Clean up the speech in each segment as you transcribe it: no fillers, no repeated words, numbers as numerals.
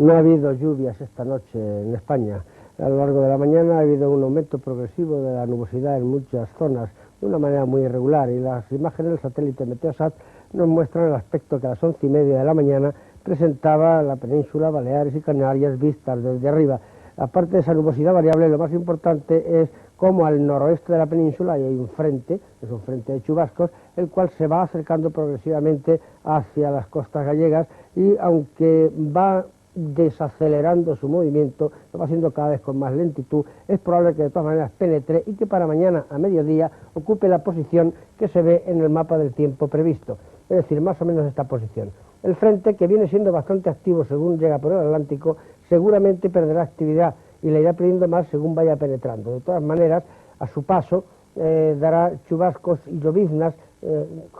No ha habido lluvias esta noche en España. A lo largo de la mañana ha habido un aumento progresivo de la nubosidad en muchas zonas, de una manera muy irregular, y las imágenes del satélite Meteosat nos muestran el aspecto que a las 11:30 de la mañana presentaba la península, Baleares y Canarias vistas desde arriba. Aparte de esa nubosidad variable, lo más importante es cómo al noroeste de la península hay un frente, es un frente de chubascos, el cual se va acercando progresivamente hacia las costas gallegas y aunque va desacelerando su movimiento, lo va haciendo cada vez con más lentitud, es probable que de todas maneras penetre y que para mañana a mediodía ocupe la posición que se ve en el mapa del tiempo previsto, es decir, más o menos esta posición. El frente, que viene siendo bastante activo según llega por el Atlántico, seguramente perderá actividad y la irá perdiendo más según vaya penetrando. De todas maneras, a su paso dará chubascos y lloviznas,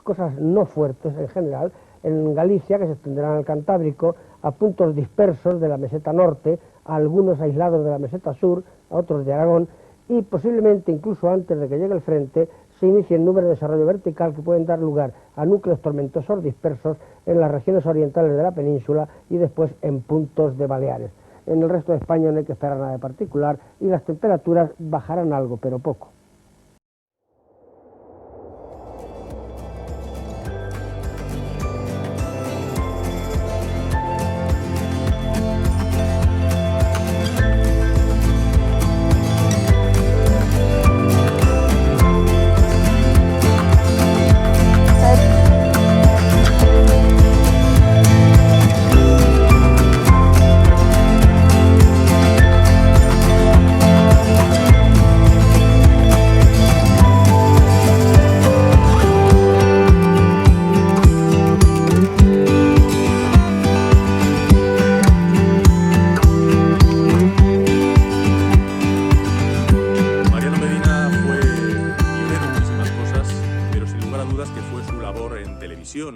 cosas no fuertes en general, en Galicia, que se extenderán al Cantábrico, a puntos dispersos de la meseta norte, a algunos aislados de la meseta sur, a otros de Aragón, y posiblemente incluso antes de que llegue el frente se inicien nubes de desarrollo vertical que pueden dar lugar a núcleos tormentosos dispersos en las regiones orientales de la península y después en puntos de Baleares. En el resto de España no hay que esperar nada de particular y las temperaturas bajarán algo, pero poco.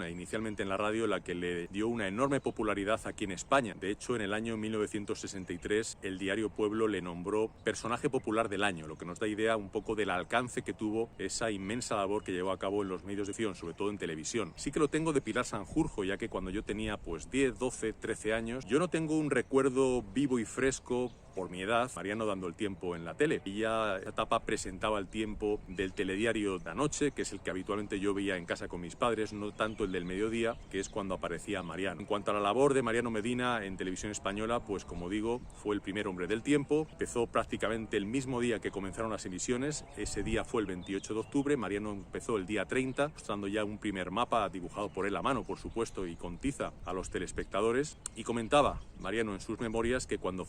Inicialmente en la radio, la que le dio una enorme popularidad aquí en España. De hecho, en el año 1963 el diario Pueblo le nombró personaje popular del año, lo que nos da idea un poco del alcance que tuvo esa inmensa labor que llevó a cabo en los medios de difusión, sobre todo en televisión. Sí que lo tengo de Pilar Sanjurjo, ya que cuando yo tenía pues 10, 12, 13 años, yo no tengo un recuerdo vivo y fresco por mi edad, Mariano dando el tiempo en la tele. Y ya esa etapa presentaba el tiempo del telediario de la noche, que es el que habitualmente yo veía en casa con mis padres, no tanto el del mediodía, que es cuando aparecía Mariano. En cuanto a la labor de Mariano Medina en televisión española, pues como digo, fue el primer hombre del tiempo. Empezó prácticamente el mismo día que comenzaron las emisiones. Ese día fue el 28 de octubre. Mariano empezó el día 30, mostrando ya un primer mapa dibujado por él a mano, por supuesto, y con tiza a los telespectadores. Y comentaba Mariano en sus memorias que cuando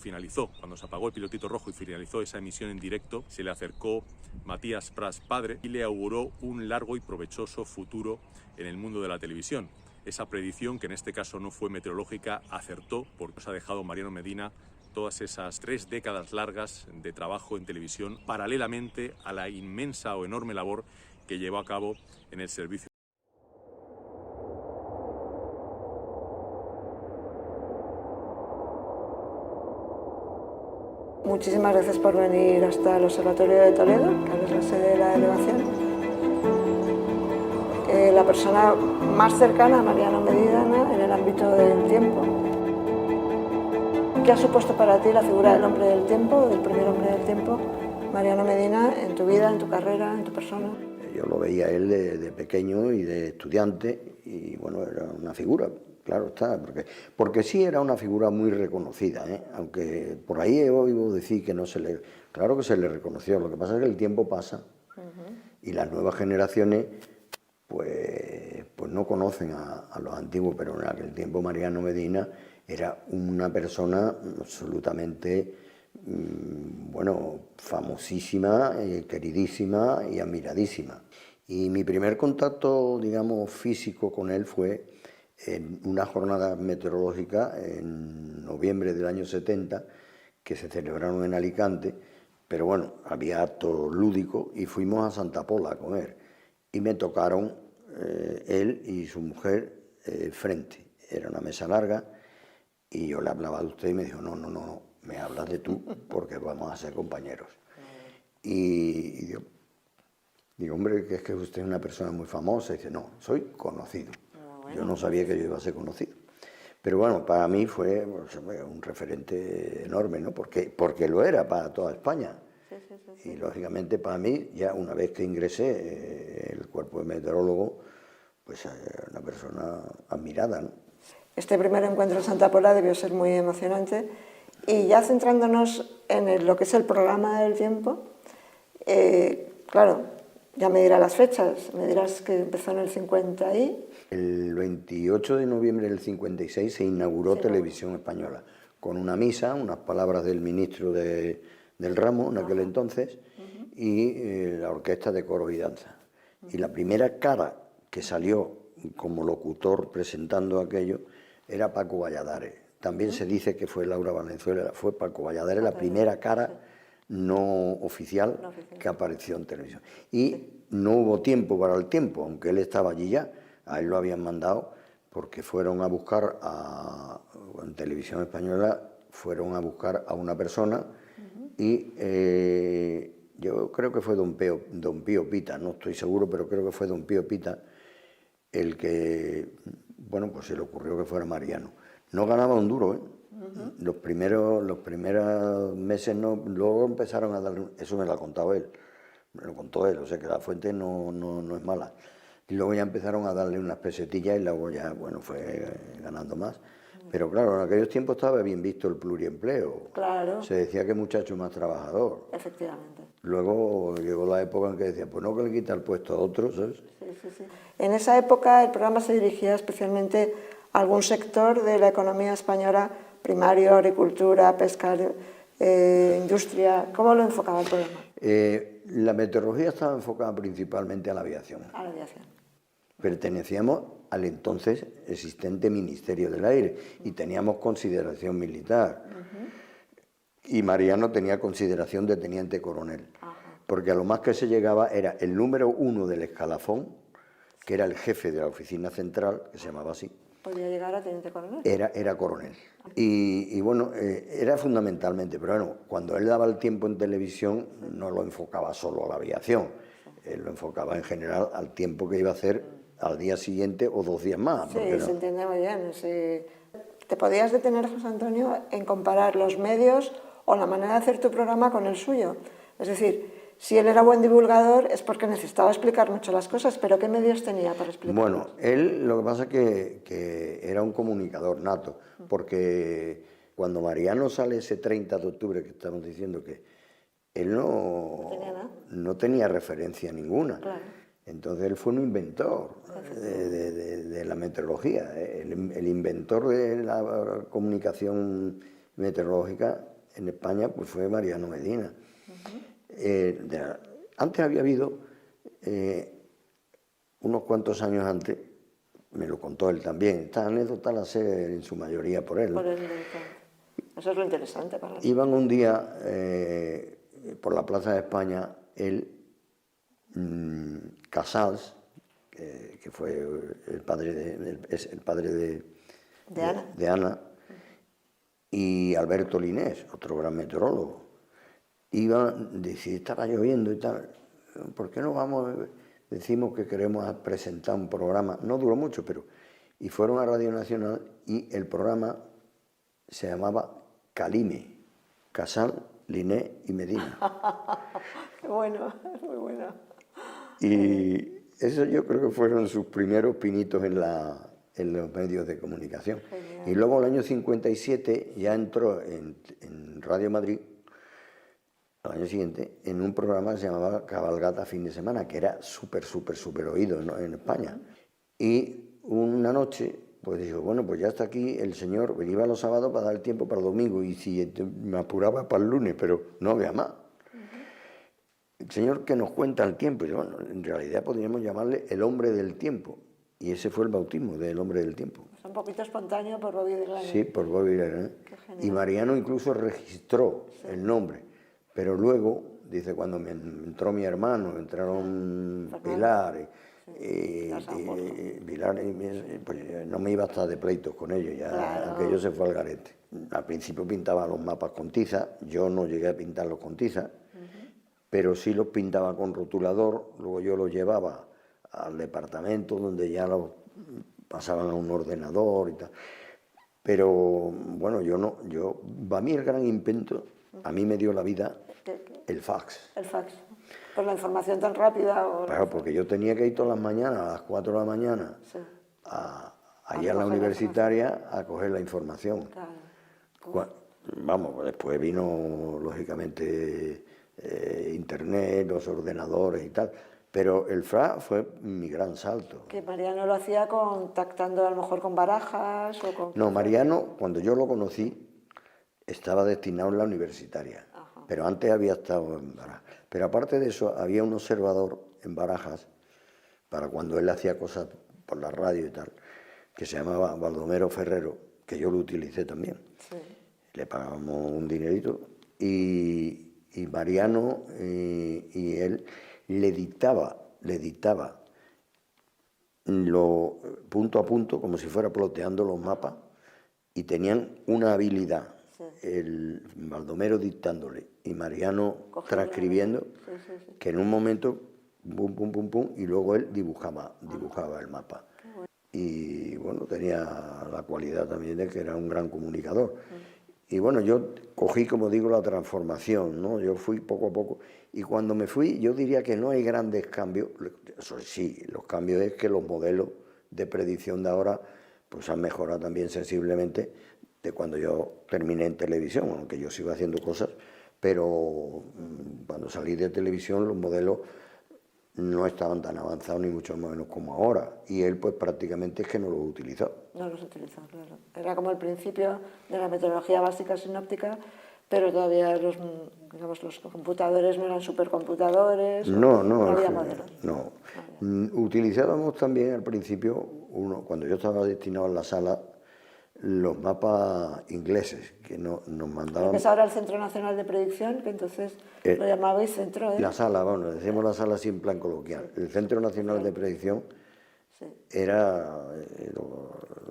se apagó el pilotito rojo y finalizó esa emisión en directo, se le acercó Matías Prats padre y le auguró un largo y provechoso futuro en el mundo de la televisión. Esa predicción, que en este caso no fue meteorológica, acertó, porque nos ha dejado Mariano Medina todas esas 3 décadas largas de trabajo en televisión, paralelamente a la inmensa o enorme labor que llevó a cabo en el servicio. Muchísimas gracias por venir hasta el Observatorio de Toledo, que es la sede de la delegación. La persona más cercana a Mariano Medina en el ámbito del tiempo. ¿Qué ha supuesto para ti la figura del hombre del tiempo, del primer hombre del tiempo, Mariano Medina, en tu vida, en tu carrera, en tu persona? Yo lo veía a él de pequeño y de estudiante y bueno, era una figura. Claro está, porque sí era una figura muy reconocida, aunque por ahí he oído decir que no se le... Claro que se le reconoció, lo que pasa es que el tiempo pasa y las nuevas generaciones pues no conocen a los antiguos, pero en aquel tiempo Mariano Medina era una persona absolutamente, bueno, famosísima, queridísima y admiradísima. Y mi primer contacto, digamos, físico con él fue en una jornada meteorológica en noviembre del año 70, que se celebraron en Alicante, pero bueno, había actos lúdicos y fuimos a Santa Pola a comer. Y me tocaron él y su mujer frente. Era una mesa larga y yo le hablaba de usted y me dijo, no, me hablas de tú porque vamos a ser compañeros. Y digo, hombre, que es que usted es una persona muy famosa. Y dice, no, soy conocido. Yo no sabía que yo iba a ser conocido. Pero bueno, para mí fue pues, un referente enorme, ¿no? Porque lo era para toda España. Y lógicamente para mí, ya una vez que ingresé el cuerpo de meteorólogo, pues una persona admirada, ¿no? Este primer encuentro en Santa Pola debió ser muy emocionante. Y ya centrándonos en lo que es el programa del tiempo, claro, ya me dirás las fechas, me dirás que empezó en el 50 y... El 28 de noviembre del 56 se inauguró Televisión Española, con una misa, unas palabras del ministro del ramo en aquel entonces, y la orquesta de coro y danza. Y la primera cara que salió como locutor presentando aquello era Paco Valladares. También se dice que fue Laura Valenzuela, fue Paco Valladares la primera cara no oficial que apareció en televisión. Y no hubo tiempo para el tiempo, aunque él estaba allí ya, a él lo habían mandado porque fueron a buscar en Televisión Española, fueron a buscar a una persona y yo creo que fue don Pío Pita, no estoy seguro, pero creo que fue don Pío Pita el que, bueno, pues se le ocurrió que fuera Mariano. No ganaba un duro, ¿eh? Los primeros meses no, luego empezaron a darle, eso me lo ha contado él, me lo contó él, o sea que la fuente no es mala. Y luego ya empezaron a darle unas pesetillas y luego ya, bueno, fue ganando más. Pero claro, en aquellos tiempos estaba bien visto el pluriempleo. Claro. Se decía que muchacho más trabajador. Efectivamente. Luego llegó la época en que decía, pues no, que le quita el puesto a otros, ¿sabes? Sí. En esa época el programa se dirigía especialmente a algún sector de la economía española, primario, agricultura, pesca, industria. ¿Cómo lo enfocaba el programa? La meteorología estaba enfocada principalmente a la aviación. A la aviación. Pertenecíamos al entonces existente Ministerio del Aire y teníamos consideración militar. Y Mariano tenía consideración de teniente coronel. Porque a lo más que se llegaba era el número 1 del escalafón, que era el jefe de la oficina central, que se llamaba así. ¿Podía llegar a teniente coronel? Era coronel. Y bueno, era fundamentalmente, pero bueno, cuando él daba el tiempo en televisión no lo enfocaba solo a la aviación, él lo enfocaba en general al tiempo que iba a hacer al día siguiente o 2 días más. Sí, no. se entiende muy bien. Sí. ¿Te podías detener, José Antonio, en comparar los medios o la manera de hacer tu programa con el suyo? Es decir, si él era buen divulgador es porque necesitaba explicar mucho las cosas, pero ¿qué medios tenía para explicar? Bueno, él lo que pasa es que era un comunicador nato, porque cuando Mariano sale ese 30 de octubre que estamos diciendo que él no tenía referencia ninguna. Claro. Entonces él fue un inventor de la meteorología, el inventor de la comunicación meteorológica en España pues fue Mariano Medina. Antes había habido, unos cuantos años antes, me lo contó él también, esta anécdota la sé en su mayoría por él. Eso es lo interesante para él. Iban un día por la Plaza de España, él, Casals, que fue el padre de Ana, y Alberto Linés, otro gran meteorólogo. Si estaba lloviendo y tal, ¿por qué no vamos? Decimos que queremos presentar un programa, no duró mucho, pero... Y fueron a Radio Nacional y el programa se llamaba Calime, Casal, Linés y Medina. Qué bueno, muy bueno. Y eso yo creo que fueron sus primeros pinitos en los medios de comunicación. Genial. Y luego el año 57 ya entró en Radio Madrid, al año siguiente, en un programa que se llamaba Cabalgata Fin de Semana, que era súper oído, ¿no?, en España. Y una noche, pues dijo, bueno, pues ya está aquí el señor, iba los sábados para dar el tiempo para el domingo, y si me apuraba para el lunes, pero no había más. El señor que nos cuenta el tiempo, y bueno, en realidad podríamos llamarle el hombre del tiempo, y ese fue el bautismo del hombre del tiempo. Es un poquito espontáneo por Bobby Dylan. Sí, por Bobby Dylan. Y Mariano incluso registró el nombre, pero luego, dice, cuando me entró mi hermano, entraron Pilar, pues no me iba a estar de pleitos con ellos, ya, claro. Aquello se fue al garete. Al principio pintaba los mapas con tiza, yo no llegué a pintarlos con tiza, pero sí los pintaba con rotulador, luego yo los llevaba al departamento donde ya los pasaban a un ordenador y tal. Pero bueno, a mí el gran invento, a mí me dio la vida el fax. El fax. Por la información tan rápida. Claro, porque yo tenía que ir todas las mañanas, a las 4 de la mañana, Sí. allí a la universitaria a coger la información. Claro. Vamos, pues después vino, lógicamente, internet, los ordenadores y tal. Pero el fax fue mi gran salto. Que Mariano lo hacía contactando a lo mejor con Barajas o con... No, Mariano, cuando yo lo conocí, estaba destinado en la universitaria. Ajá. Pero antes había estado en Barajas. Pero aparte de eso, había un observador en Barajas, para cuando él hacía cosas por la radio y tal, que se llamaba Baldomero Ferrero, que yo lo utilicé también. Sí. Le pagábamos un dinerito y Mariano y él le dictaba lo punto a punto, como si fuera ploteando los mapas, y tenían una habilidad, Sí. el Baldomero dictándole y Mariano Cogiendo transcribiendo, sí. que en un momento, pum, pum, pum, pum, y luego él dibujaba el mapa. Y bueno, tenía la cualidad también de que era un gran comunicador. Y bueno, yo cogí, como digo, la transformación, ¿no? Yo fui poco a poco. Y cuando me fui, yo diría que no hay grandes cambios. Eso sí, los cambios es que los modelos de predicción de ahora pues han mejorado también sensiblemente de cuando yo terminé en televisión, aunque yo sigo haciendo cosas, pero cuando salí de televisión los modelos no estaban tan avanzados ni mucho menos como ahora, y él pues prácticamente es que no los utilizó. No los utilizó, claro. Era como el principio de la meteorología básica sinóptica, pero todavía los computadores no eran supercomputadores, No había modelos. No. Utilizábamos también al principio, cuando yo estaba destinado en la sala, los mapas ingleses que nos mandaban. Es ahora el Centro Nacional de Predicción, que entonces lo llamabais centro, ¿eh? La sala, bueno, decimos la sala así en plan coloquial. El Centro Nacional de Predicción era,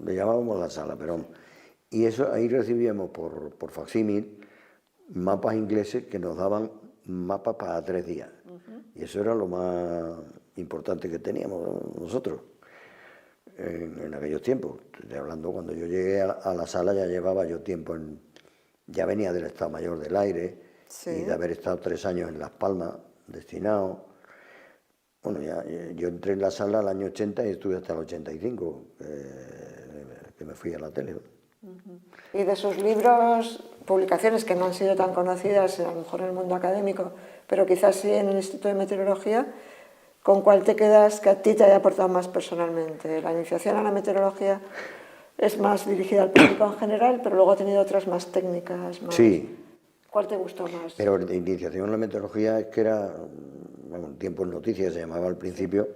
le llamábamos la sala, pero y eso ahí recibíamos por facsímil mapas ingleses que nos daban mapas para 3 días. Y eso era lo más importante que teníamos nosotros en aquellos tiempos. Estoy hablando, cuando yo llegué a la sala ya llevaba yo tiempo ya venía del Estado Mayor del Aire y de haber estado 3 años en Las Palmas destinado. Bueno, yo entré en la sala al año 80 y estuve hasta el 85, que me fui a la tele. Y de sus libros, publicaciones que no han sido tan conocidas, a lo mejor en el mundo académico, pero quizás sí en el Instituto de Meteorología, ¿con cuál te quedas que a ti te haya aportado más personalmente? La iniciación a la meteorología es más dirigida al público en general, pero luego ha tenido otras más técnicas. Sí. ¿Cuál te gustó más? Pero de iniciación a la meteorología es que era, bueno, Tiempo en Noticias se llamaba al principio,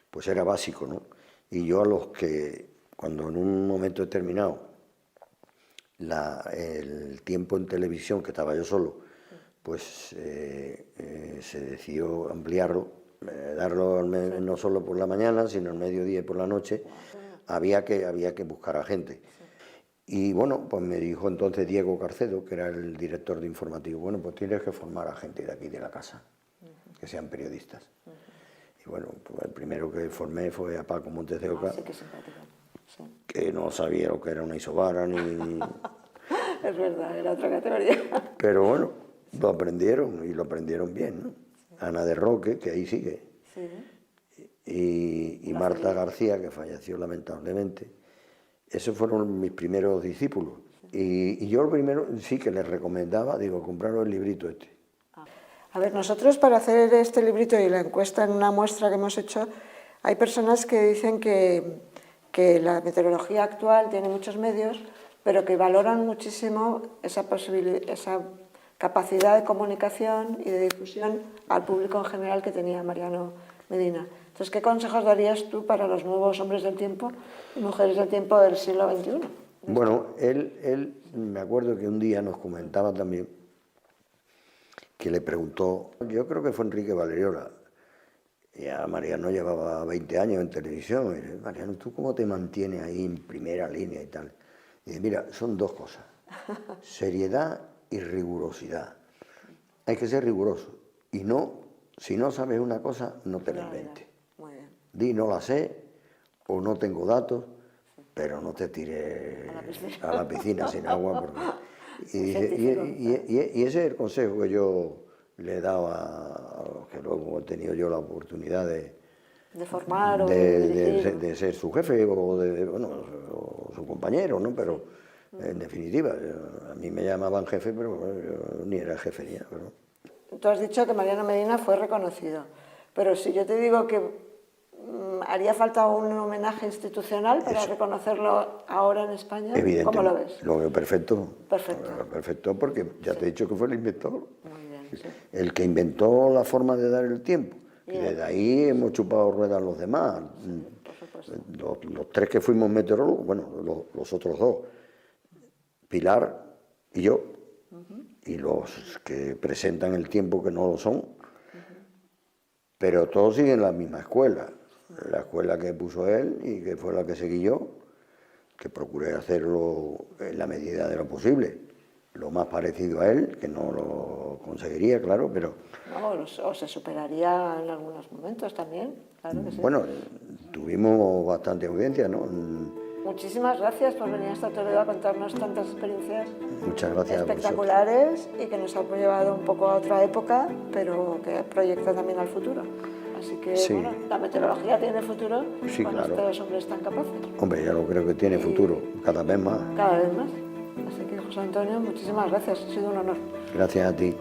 pues era básico, ¿no? Y yo a los que, cuando en un momento determinado, el tiempo en televisión, que estaba yo solo, pues se decidió ampliarlo, darlo no solo por la mañana, sino al mediodía y por la noche, había que buscar a gente. Y bueno, pues me dijo entonces Diego Carcedo, que era el director de informativo, bueno, pues tienes que formar a gente de aquí de la casa, que sean periodistas. Y bueno, pues el primero que formé fue a Paco Montes de Oca, que no sabía lo que era una isobara ni... Es verdad, era otra categoría. Pero bueno, lo aprendieron y lo aprendieron bien, ¿no? Ana de Roque, que ahí sigue, y Marta García, que falleció lamentablemente. Esos fueron mis primeros discípulos. Y yo lo primero sí que les recomendaba, digo, compraros el librito este. A ver, nosotros para hacer este librito y la encuesta en una muestra que hemos hecho, hay personas que dicen que la meteorología actual tiene muchos medios, pero que valoran muchísimo esa capacidad de comunicación y de difusión al público en general que tenía Mariano Medina. Entonces, ¿qué consejos darías tú para los nuevos hombres del tiempo y mujeres del tiempo del siglo XXI? Bueno, él me acuerdo que un día nos comentaba también que le preguntó, yo creo que fue Enrique Valeriola, ya Mariano llevaba 20 años en televisión, y dice, Mariano, ¿tú cómo te mantienes ahí en primera línea y tal? Y dice, mira, son 2 cosas, seriedad y rigurosidad. Hay que ser riguroso, y si no sabes una cosa, no te la inventes. Di no la sé, o no tengo datos, pero no te tires a a la piscina sin agua. Porque... Y ese es el consejo que yo le he dado a los que luego he tenido yo la oportunidad de formar o de ser su jefe o o su compañero, ¿no? Pero en definitiva, a mí me llamaban jefe, pero yo ni era jefe ni nada. Pero... Tú has dicho que Mariano Medina fue reconocido, pero si yo te digo que haría falta un homenaje institucional para reconocerlo ahora en España, ¿cómo lo ves? Lo veo perfecto. Perfecto. Perfecto, porque ya te he dicho que fue el inventor. Muy bien, sí. El que inventó la forma de dar el tiempo. Y desde ahí hemos chupado ruedas los demás. Los tres que fuimos meteorólogos, bueno, los otros dos, Pilar y yo, y los que presentan el tiempo que no lo son, pero todos siguen la misma escuela. La escuela que puso él y que fue la que seguí yo, que procuré hacerlo en la medida de lo posible, lo más parecido a él, que no lo conseguiría, claro, pero... No, o se superaría en algunos momentos también, claro que sí. Bueno, tuvimos bastante audiencia, ¿no? Muchísimas gracias por venir hasta Toledo a contarnos tantas experiencias espectaculares y que nos ha llevado un poco a otra época, pero que proyecta también al futuro. Así que, bueno, la meteorología tiene futuro cuando estos hombres tan capaces. Hombre, ya lo creo que tiene futuro, cada vez más. Cada vez más. Así que, José Antonio, muchísimas gracias, ha sido un honor. Gracias a ti.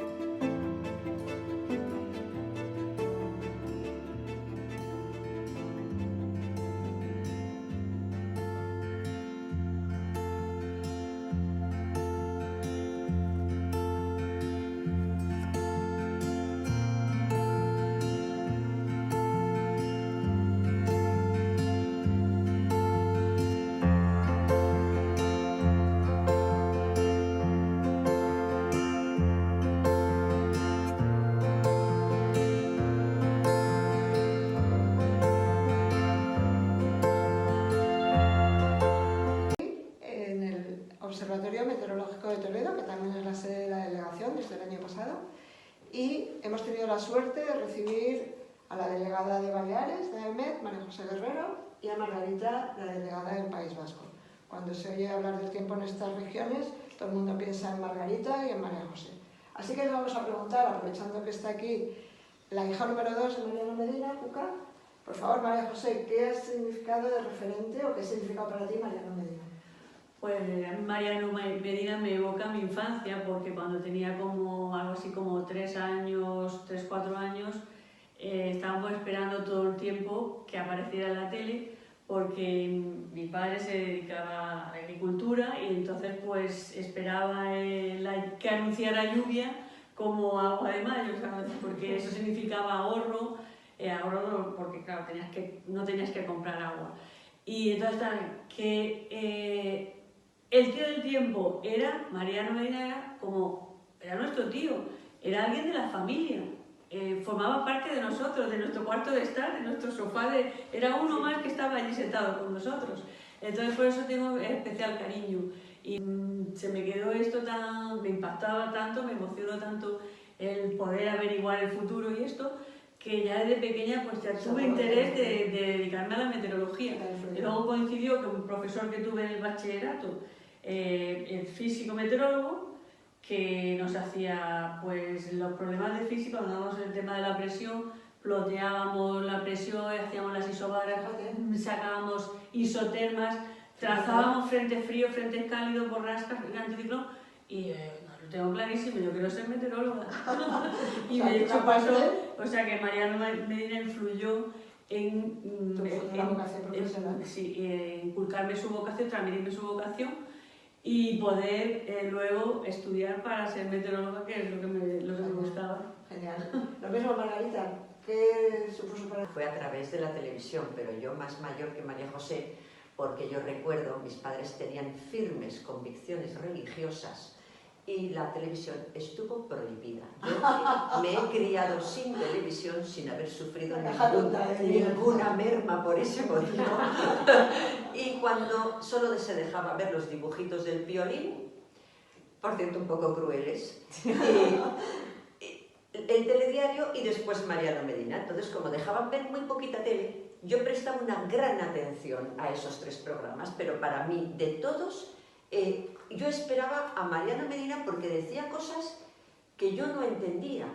Observatorio Meteorológico de Toledo, que también es la sede de la delegación desde el año pasado, y hemos tenido la suerte de recibir a la delegada de Baleares, de AEMET, María José Guerrero, y a Margarita, la delegada del País Vasco. Cuando se oye hablar del tiempo en estas regiones, todo el mundo piensa en Margarita y en María José. Así que les vamos a preguntar, aprovechando que está aquí la hija número 2 de Mariano Medina, Cuca, por favor, María José, ¿qué ha significado de referente o qué significa para ti Mariano Medina? Pues a mí Mariano Medina me evoca mi infancia, porque cuando tenía como algo así como 3 años, 3, 4 años, estábamos esperando todo el tiempo que apareciera en la tele, porque mi padre se dedicaba a la agricultura y entonces pues esperaba que anunciara lluvia como agua de mayo, ¿sabes? Porque eso significaba ahorro, porque claro, no tenías que comprar agua. Y entonces el tío del tiempo era, Mariano Medina, era nuestro tío, era alguien de la familia, formaba parte de nosotros, de nuestro cuarto de estar, de nuestro sofá, era uno más que estaba allí sentado con nosotros. Entonces por eso tengo especial cariño. Y se me quedó esto me impactaba tanto, me emocionó tanto el poder averiguar el futuro y esto, que ya desde pequeña pues ya tuve interés de dedicarme a la meteorología. Y luego coincidió que un profesor que tuve en el bachillerato, el físico meteorólogo, que nos hacía pues los problemas de física, cuando dábamos el tema de la presión, ploteábamos la presión, hacíamos las isobaras, sacábamos isotermas, trazábamos frentes fríos, frentes cálidos, borrascas, anticiclón, y lo tengo clarísimo, yo quiero ser meteoróloga. Y de hecho pasó, o sea que Mariano Medina influyó en inculcarme su vocación, transmitirme su vocación y poder luego estudiar para ser meteoróloga, que es lo que me gustaba. Genial. Lo mismo, Margarita, ¿qué supuso para ti? Fue a través de la televisión, pero yo más mayor que María José, porque yo recuerdo, mis padres tenían firmes convicciones religiosas y la televisión estuvo prohibida. Yo me he criado sin televisión, sin haber sufrido ninguna merma por ese motivo. Y cuando solo se dejaba ver los dibujitos del Piolín, por cierto un poco crueles, el telediario y después Mariano Medina. Entonces, como dejaban ver muy poquita tele, yo prestaba una gran atención a esos 3 programas, pero para mí, de todos, yo esperaba a Mariano Medina porque decía cosas que yo no entendía.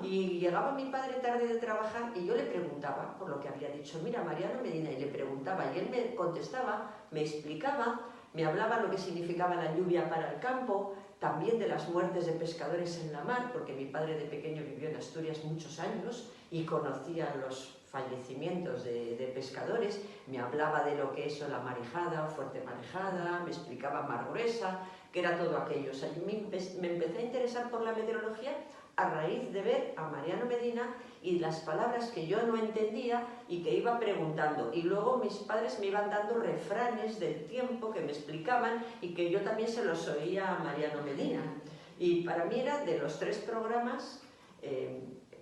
Y llegaba mi padre tarde de trabajar y yo le preguntaba por lo que había dicho, mira, Mariano Medina, y le preguntaba, y él me contestaba, me explicaba, me hablaba lo que significaba la lluvia para el campo, también de las muertes de pescadores en la mar, porque mi padre de pequeño vivió en Asturias muchos años y conocía los fallecimientos de pescadores, me hablaba de lo que es la marejada, fuerte marejada, me explicaba mar gruesa, que era todo aquello. O sea, yo me empecé a interesar por la meteorología a raíz de ver a Mariano Medina y las palabras que yo no entendía y que iba preguntando. Y luego mis padres me iban dando refranes del tiempo que me explicaban y que yo también se los oía a Mariano Medina. Y para mí era de los 3 programas,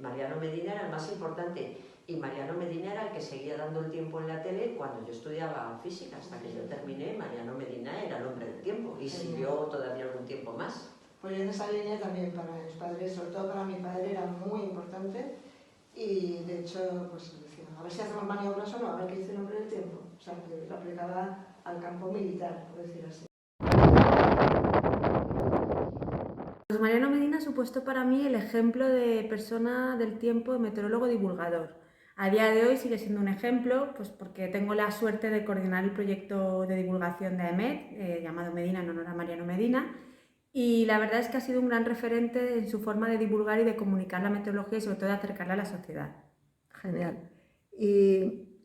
Mariano Medina era el más importante. Y Mariano Medina era el que seguía dando el tiempo en la tele cuando yo estudiaba física. Hasta que yo terminé, Mariano Medina era el hombre del tiempo y siguió todavía algún tiempo más. Pues en esa línea también para mis padres, sobre todo para mi padre, era muy importante y de hecho, pues decía, a ver si hacemos maniobras o no, a ver qué dice el hombre del tiempo. O sea, que lo aplicaba al campo militar, por decir así. Pues Mariano Medina ha supuesto para mí el ejemplo de persona del tiempo, de meteorólogo divulgador. A día de hoy sigue siendo un ejemplo, pues porque tengo la suerte de coordinar el proyecto de divulgación de AEMET, llamado Medina en honor a Mariano Medina, y la verdad es que ha sido un gran referente en su forma de divulgar y de comunicar la meteorología y sobre todo de acercarla a la sociedad. Genial. ¿Y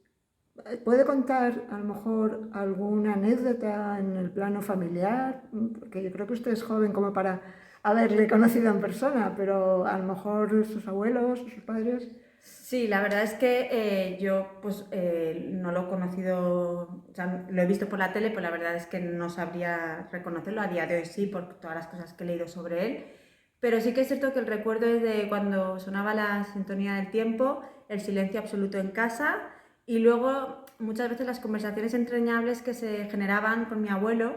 puede contar a lo mejor alguna anécdota en el plano familiar? Porque yo creo que usted es joven como para haberle conocido en persona, pero a lo mejor sus abuelos, sus padres... Sí, la verdad es que yo pues no lo he conocido, o sea, lo he visto por la tele, pero la verdad es que no sabría reconocerlo. A día de hoy sí, por todas las cosas que he leído sobre él. Pero sí que es cierto que el recuerdo es de cuando sonaba la sintonía del tiempo, el silencio absoluto en casa y luego muchas veces las conversaciones entrañables que se generaban con mi abuelo,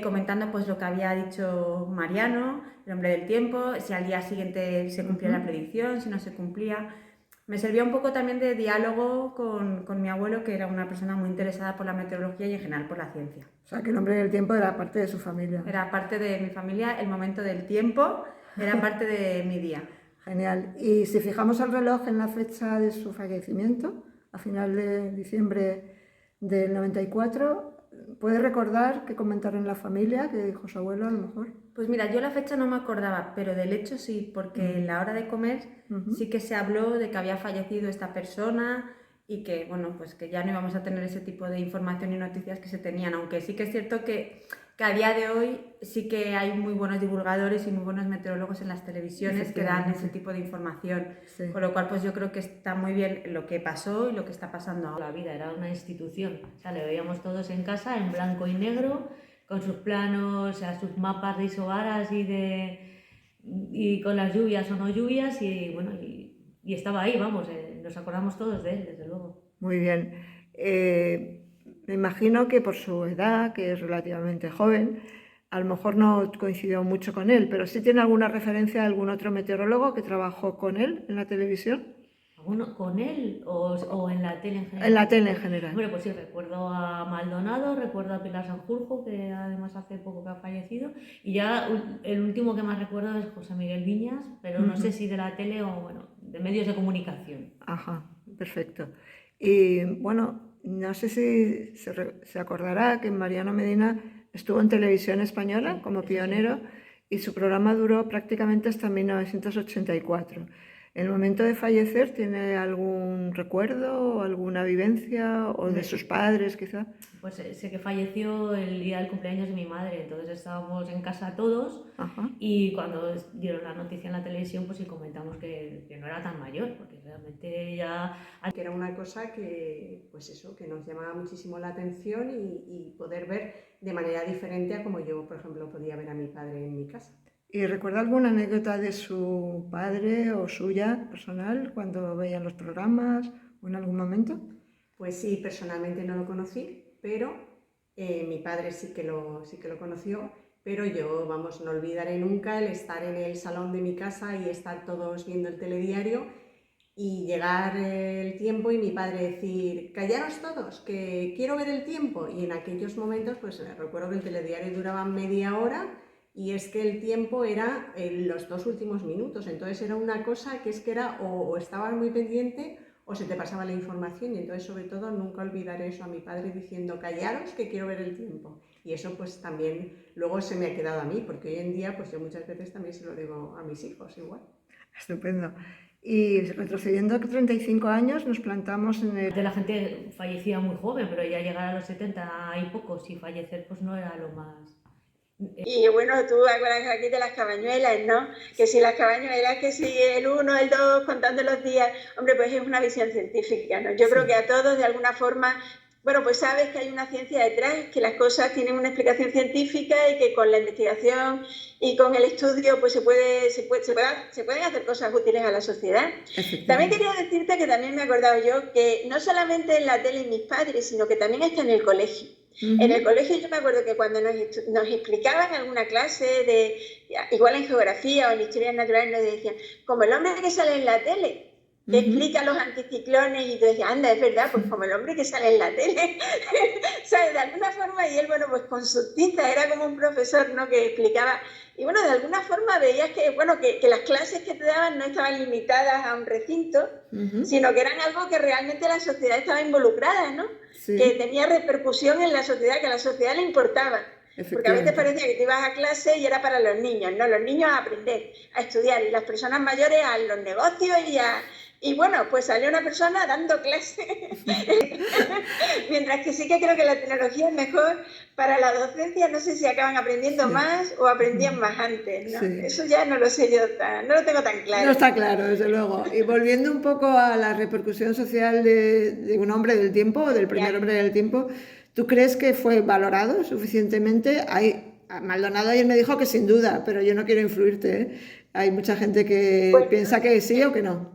comentando pues lo que había dicho Mariano, el hombre del tiempo, si al día siguiente se cumplía la predicción, si no se cumplía. Me servía un poco también de diálogo con mi abuelo, que era una persona muy interesada por la meteorología y en general por la ciencia. O sea, que el hombre del tiempo era parte de su familia. Era parte de mi familia, el momento del tiempo era parte de mi día. Genial. Y si fijamos el reloj en la fecha de su fallecimiento, a final de diciembre del 94, ¿puede recordar qué comentaron en la familia, qué dijo su abuelo a lo mejor? Pues mira, yo la fecha no me acordaba, pero del hecho sí, porque en la hora de comer sí que se habló de que había fallecido esta persona y que, bueno, pues que ya no íbamos a tener ese tipo de información y noticias que se tenían, aunque sí que es cierto que a día de hoy sí que hay muy buenos divulgadores y muy buenos meteorólogos en las televisiones que dan ese tipo de información, sí. Con lo cual pues yo creo que está muy bien lo que pasó y lo que está pasando ahora. La vida era una institución, o sea, le veíamos todos en casa en blanco y negro, con sus planos, o sea, sus mapas de isobaras y con las lluvias o no lluvias y bueno, y estaba ahí, vamos, nos acordamos todos de él, desde luego. Muy bien. Me imagino que por su edad, que es relativamente joven, a lo mejor no coincidió mucho con él, pero sí tiene alguna referencia a algún otro meteorólogo que trabajó con él en la televisión. ¿Alguno con él o en la tele en general? En la tele en general. Bueno, pues sí, recuerdo a Maldonado, recuerdo a Pilar Sanjurjo, que además hace poco que ha fallecido, y ya el último que más recuerdo es José Miguel Viñas, pero no sé si de la tele o, bueno, de medios de comunicación. Ajá, perfecto. Y bueno, no sé si se acordará que Mariano Medina estuvo en Televisión Española como pionero y su programa duró prácticamente hasta 1984. ¿En el momento de fallecer tiene algún recuerdo, alguna vivencia o de sus padres quizá? Pues sé que falleció el día del cumpleaños de mi madre, entonces estábamos en casa todos. Ajá. Y cuando dieron la noticia en la televisión pues sí comentamos que no era tan mayor, porque realmente ya... Que era una cosa que, pues eso, que nos llamaba muchísimo la atención y poder ver de manera diferente a como yo, por ejemplo, podía ver a mi padre en mi casa. ¿Y recuerda alguna anécdota de su padre o suya personal cuando veían los programas o en algún momento? Pues sí, personalmente no lo conocí, pero mi padre sí que lo conoció pero yo, vamos, no olvidaré nunca el estar en el salón de mi casa y estar todos viendo el telediario y llegar el tiempo y mi padre decir, callaros todos, que quiero ver el tiempo. Y en aquellos momentos, pues recuerdo que el telediario duraba media hora y es que el tiempo era los 2 últimos minutos. Entonces era una cosa que es que era o estabas muy pendiente o se te pasaba la información. Y entonces, sobre todo, nunca olvidaré eso a mi padre diciendo, callaros, que quiero ver el tiempo. Y eso pues también luego se me ha quedado a mí, porque hoy en día pues yo muchas veces también se lo digo a mis hijos igual. Estupendo. Y retrocediendo 35 años, nos plantamos en el... La gente fallecía muy joven, pero ya llegar a los 70 hay pocos y fallecer pues no era lo más... Y bueno, tú acuerdas aquí de las cabañuelas, ¿no? Que si las cabañuelas, que si el 1, el 2, contando los días, hombre, pues es una visión científica, ¿no? Yo creo que a todos, de alguna forma... Bueno, pues sabes que hay una ciencia detrás, que las cosas tienen una explicación científica y que con la investigación y con el estudio pues se pueden hacer cosas útiles a la sociedad. También quería decirte que también me he acordado yo que no solamente en la tele mis padres, sino que también está en el colegio. En el colegio yo me acuerdo que cuando nos explicaban alguna clase, igual en geografía o en historias naturales, nos decían, como el hombre que sale en la tele, que explica los anticiclones y tú decías, anda, es verdad, pues como el hombre que sale en la tele, ¿sabes? De alguna forma, y él, bueno, pues con sus tintas, era como un profesor, ¿no?, que explicaba, y bueno, de alguna forma veías que, bueno, que las clases que te daban no estaban limitadas a un recinto, sino que eran algo que realmente la sociedad estaba involucrada, ¿no? Sí. Que tenía repercusión en la sociedad, que a la sociedad le importaba. Porque a veces parecía que te ibas a clase y era para los niños, ¿no? Los niños a aprender, a estudiar, y las personas mayores a los negocios y bueno, pues salió una persona dando clase. Mientras que sí que creo que la tecnología es mejor para la docencia, no sé si acaban aprendiendo más o aprendían más antes, ¿no? Sí. Eso ya no lo sé yo, no lo tengo tan claro. No está claro, desde luego. Y volviendo un poco a la repercusión social de un hombre del tiempo, del primer hombre del tiempo, ¿tú crees que fue valorado suficientemente? Maldonado ayer me dijo que sin duda, pero yo no quiero influirte, ¿eh? Hay mucha gente que piensa que sí o que no.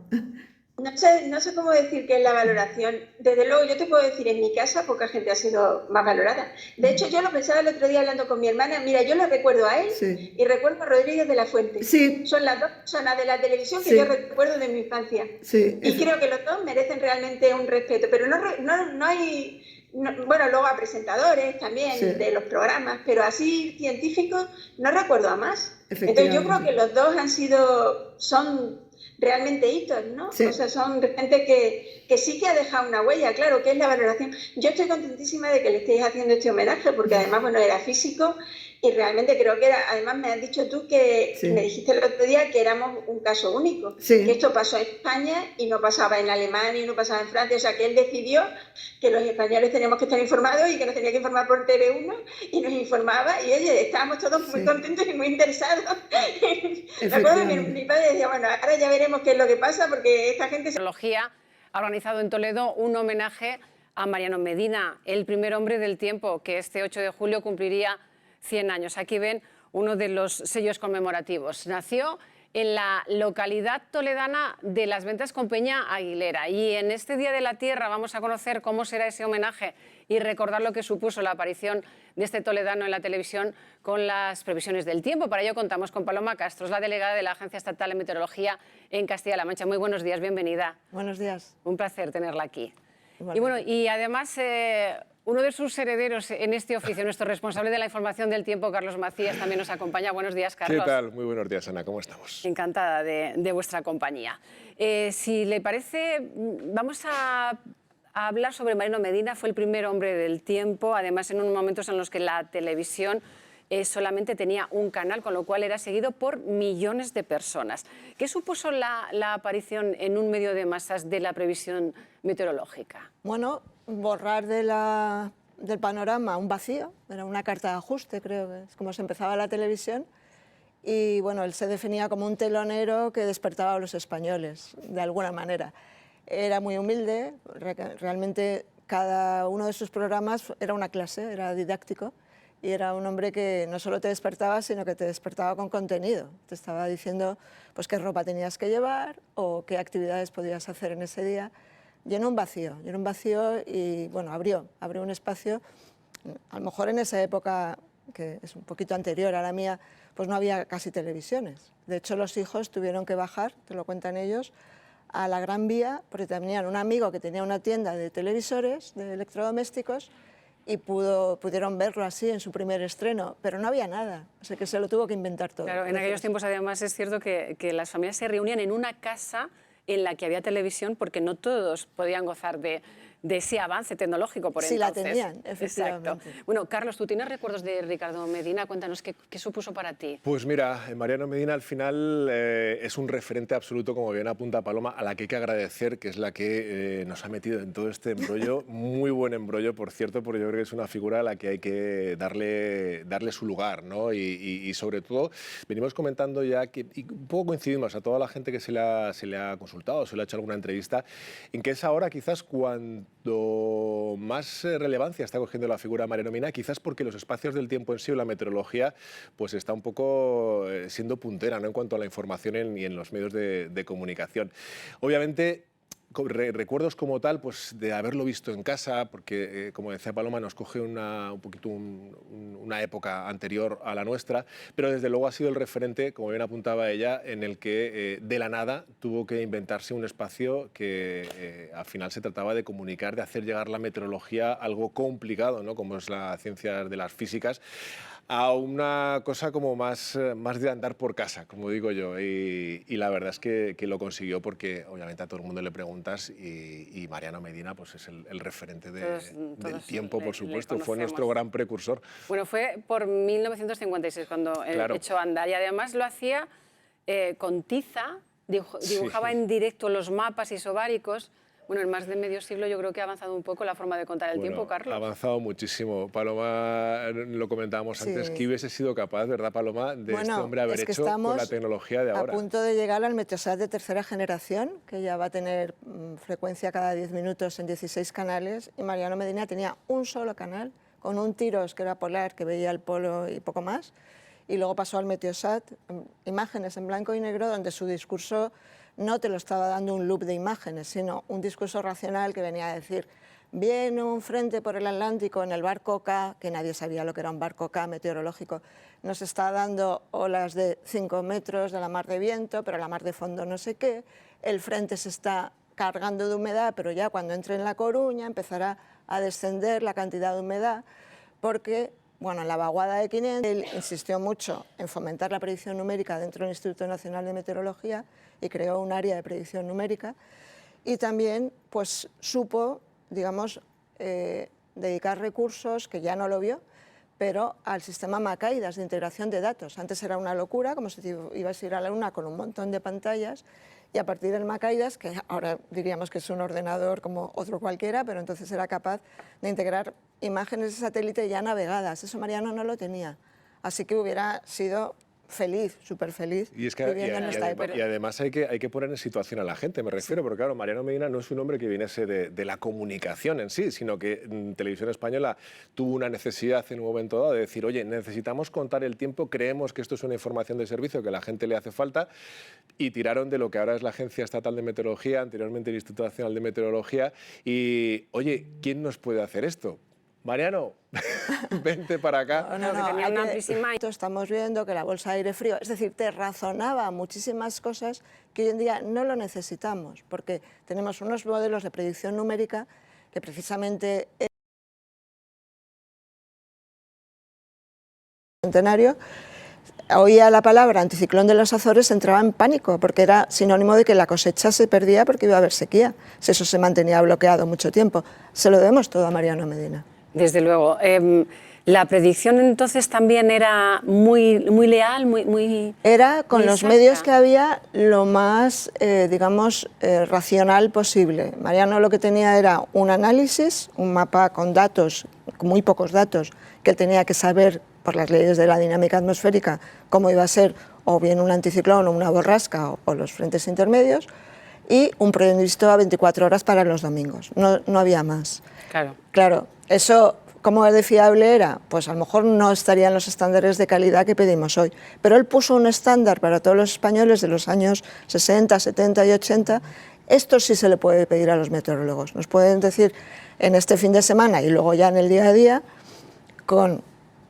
No sé cómo decir que es la valoración. Desde luego, yo te puedo decir, en mi casa poca gente ha sido más valorada. De hecho, yo lo pensaba el otro día hablando con mi hermana. Mira, yo lo recuerdo a él y recuerdo a Rodríguez de la Fuente. Sí. Son las 2 personas de la televisión que yo recuerdo de mi infancia. Sí. Y creo que los 2 merecen realmente un respeto. Pero no hay... bueno, luego a presentadores también de los programas, pero así científicos no recuerdo a más. Entonces yo creo que los 2 son realmente hitos, ¿no? Sí. O sea, son gente que sí que ha dejado una huella, claro, que es la valoración. Yo estoy contentísima de que le estéis haciendo este homenaje, porque además, bueno, era físico y realmente creo que era, además me has dicho tú que me dijiste el otro día que éramos un caso único, que esto pasó en España y no pasaba en Alemania y no pasaba en Francia, o sea, que él decidió que los españoles teníamos que estar informados y que nos tenía que informar por TV1 y nos informaba y, oye, estábamos todos muy contentos y muy interesados. Me acuerdo que mi padre decía, bueno, ahora ya veremos qué es lo que pasa porque esta gente... Tecnología ha organizado en Toledo un homenaje a Mariano Medina, el primer hombre del tiempo, que este 8 de julio cumpliría 100 años. Aquí ven uno de los sellos conmemorativos. Nació en la localidad toledana de Las Ventas con Peña Aguilera y en este Día de la Tierra vamos a conocer cómo será ese homenaje y recordar lo que supuso la aparición de este toledano en la televisión con las previsiones del tiempo. Para ello contamos con Paloma Castro, la delegada de la Agencia Estatal de Meteorología en Castilla-La Mancha. Muy buenos días, bienvenida. Buenos días. Un placer tenerla aquí. Igualmente. Y bueno, y además uno de sus herederos en este oficio, nuestro responsable de la información del tiempo, Carlos Macías, también nos acompaña. Buenos días, Carlos. ¿Qué tal? Muy buenos días, Ana. ¿Cómo estamos? Encantada de vuestra compañía. Si le parece, vamos a hablar sobre Mariano Medina. Fue el primer hombre del tiempo, además en unos momentos en los que la televisión solamente tenía un canal, con lo cual era seguido por millones de personas. ¿Qué supuso la aparición en un medio de masas de la previsión meteorológica? Bueno, borrar del panorama un vacío, era una carta de ajuste, creo que es como se empezaba la televisión, y bueno, él se definía como un telonero que despertaba a los españoles, de alguna manera. Era muy humilde, realmente cada uno de sus programas era una clase, era didáctico, y era un hombre que no solo te despertaba, sino que te despertaba con contenido. Te estaba diciendo pues, qué ropa tenías que llevar o qué actividades podías hacer en ese día. Llenó un vacío y bueno, abrió un espacio. A lo mejor en esa época que es un poquito anterior a la mía, pues no había casi televisiones. De hecho, los hijos tuvieron que bajar, te lo cuentan ellos, a la Gran Vía, porque tenían un amigo que tenía una tienda de televisores, de electrodomésticos, y pudieron verlo así en su primer estreno, pero no había nada, o sea que se lo tuvo que inventar todo. Claro, en aquellos tiempos además es cierto que las familias se reunían en una casa en la que había televisión porque no todos podían gozar de ese avance tecnológico por sí, entonces. Sí, la tenían, efectivamente. Exacto. Bueno, Carlos, ¿tú tienes recuerdos de Ricardo Medina? Cuéntanos, ¿qué supuso para ti? Pues mira, Mariano Medina al final es un referente absoluto, como bien apunta Paloma, a la que hay que agradecer, que es la que nos ha metido en todo este embrollo, muy buen embrollo, por cierto, porque yo creo que es una figura a la que hay que darle su lugar, ¿no? Y sobre todo, venimos comentando ya que, y un poco coincidimos a toda la gente que se le ha consultado, se le ha hecho alguna entrevista, en que es ahora quizás cuando más relevancia está cogiendo la figura de Mariano Medina, quizás porque los espacios del tiempo en sí o la meteorología pues está un poco siendo puntera, ¿no?, en cuanto a la información y en los medios de comunicación. Obviamente, recuerdos como tal, pues de haberlo visto en casa, porque como decía Paloma, nos coge un poquito una época anterior a la nuestra, pero desde luego ha sido el referente, como bien apuntaba ella, en el que de la nada tuvo que inventarse un espacio que al final se trataba de comunicar, de hacer llegar la meteorología, algo complicado, ¿no?, como es la ciencia de las físicas, a una cosa como más de andar por casa, como digo yo, y la verdad es que lo consiguió porque obviamente a todo el mundo le preguntas y Mariano Medina pues es el referente del tiempo, por supuesto, fue nuestro gran precursor. Bueno, fue por 1956 cuando él echó a andar y además lo hacía con tiza, dibujaba en directo los mapas isobáricos. Bueno, en más de medio siglo yo creo que ha avanzado un poco la forma de contar el tiempo, Carlos. Ha avanzado muchísimo. Paloma, lo comentábamos antes, que hubiese sido capaz, ¿verdad, Paloma?, de este hombre haber hecho con la tecnología de ahora. A punto de llegar al Meteosat de tercera generación, que ya va a tener frecuencia cada 10 minutos en 16 canales, y Mariano Medina tenía un solo canal, con un Tiros que era polar, que veía el polo y poco más, y luego pasó al Meteosat, imágenes en blanco y negro, donde su discurso no te lo estaba dando un loop de imágenes, sino un discurso racional que venía a decir: viene un frente por el Atlántico en el barco K, que nadie sabía lo que era un barco K meteorológico, nos está dando olas de 5 metros de la mar de viento, pero la mar de fondo no sé qué, el frente se está cargando de humedad, pero ya cuando entre en La Coruña empezará a descender la cantidad de humedad, porque bueno, en la vaguada de 500 él insistió mucho en fomentar la predicción numérica dentro del Instituto Nacional de Meteorología y creó un área de predicción numérica, y también pues supo, digamos, dedicar recursos, que ya no lo vio, pero al sistema Macaidas de integración de datos. Antes era una locura, como si ibas a ir a la luna con un montón de pantallas, y a partir del Macaidas, que ahora diríamos que es un ordenador como otro cualquiera, pero entonces era capaz de integrar imágenes de satélite ya navegadas. Eso Mariano no lo tenía, así que hubiera sido feliz, súper feliz, viviendo en esta época. Y además hay que poner en situación a la gente, me refiero, porque claro, Mariano Medina no es un hombre que viniese de la comunicación en sí, sino que Televisión Española tuvo una necesidad en un momento dado de decir: oye, necesitamos contar el tiempo, creemos que esto es una información de servicio que a la gente le hace falta, y tiraron de lo que ahora es la Agencia Estatal de Meteorología, anteriormente el Instituto Nacional de Meteorología, y oye, ¿quién nos puede hacer esto? Mariano, vente para acá. Estamos viendo que la bolsa de aire frío, es decir, te razonaba muchísimas cosas que hoy en día no lo necesitamos, porque tenemos unos modelos de predicción numérica que precisamente centenario oía la palabra anticiclón de los Azores, entraba en pánico, porque era sinónimo de que la cosecha se perdía porque iba a haber sequía, si eso se mantenía bloqueado mucho tiempo. Se lo debemos todo a Mariano Medina. Desde luego. La predicción entonces también era muy leal, muy era con muy los exacta. Medios que había lo más, digamos, racional posible. Mariano lo que tenía era un análisis, un mapa con datos, con muy pocos datos, que él tenía que saber por las leyes de la dinámica atmosférica cómo iba a ser o bien un anticiclón o una borrasca o los frentes intermedios, y un pronóstico a 24 horas para los domingos. No había más. Claro, eso, ¿cómo de fiable era? Pues a lo mejor no estaría en los estándares de calidad que pedimos hoy, pero él puso un estándar para todos los españoles de los años 60, 70 y 80. Esto sí se le puede pedir a los meteorólogos. Nos pueden decir en este fin de semana y luego ya en el día a día, con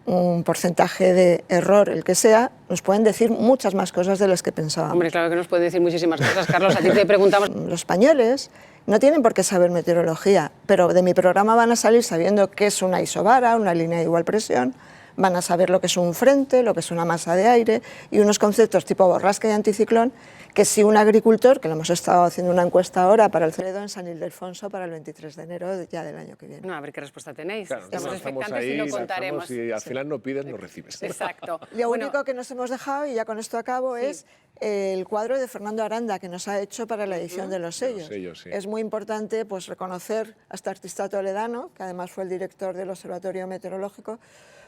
un porcentaje de error, el que sea, nos pueden decir muchas más cosas de las que pensábamos. Hombre, claro que nos pueden decir muchísimas cosas. Carlos, a ti te preguntamos... Los españoles no tienen por qué saber meteorología, pero de mi programa van a salir sabiendo qué es una isobara, una línea de igual presión, van a saber lo que es un frente, lo que es una masa de aire y unos conceptos tipo borrasca y anticiclón, que si un agricultor, que lo hemos estado haciendo una encuesta ahora para el Fredo en San Ildefonso para el 23 de enero ya del año que viene. No, a ver qué respuesta tenéis. Claro, Estamos expectantes ahí, y lo contaremos. Y al final no pides, no recibes. Exacto. Lo único que nos hemos dejado, y ya con esto acabo, es el cuadro de Fernando Aranda que nos ha hecho para la edición de los sellos. Sí. Es muy importante pues, reconocer a este artista toledano, que además fue el director del Observatorio Meteorológico,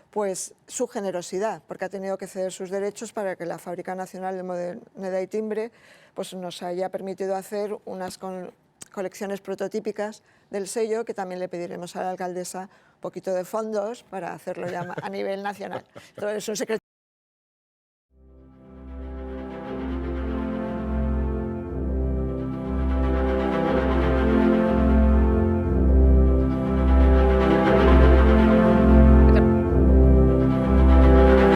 pues su generosidad, porque ha tenido que ceder sus derechos para que la Fábrica Nacional de Moneda y Timbre pues, nos haya permitido hacer unas colecciones prototípicas del sello, que también le pediremos a la alcaldesa un poquito de fondos para hacerlo ya a nivel nacional. Entonces, es un secreto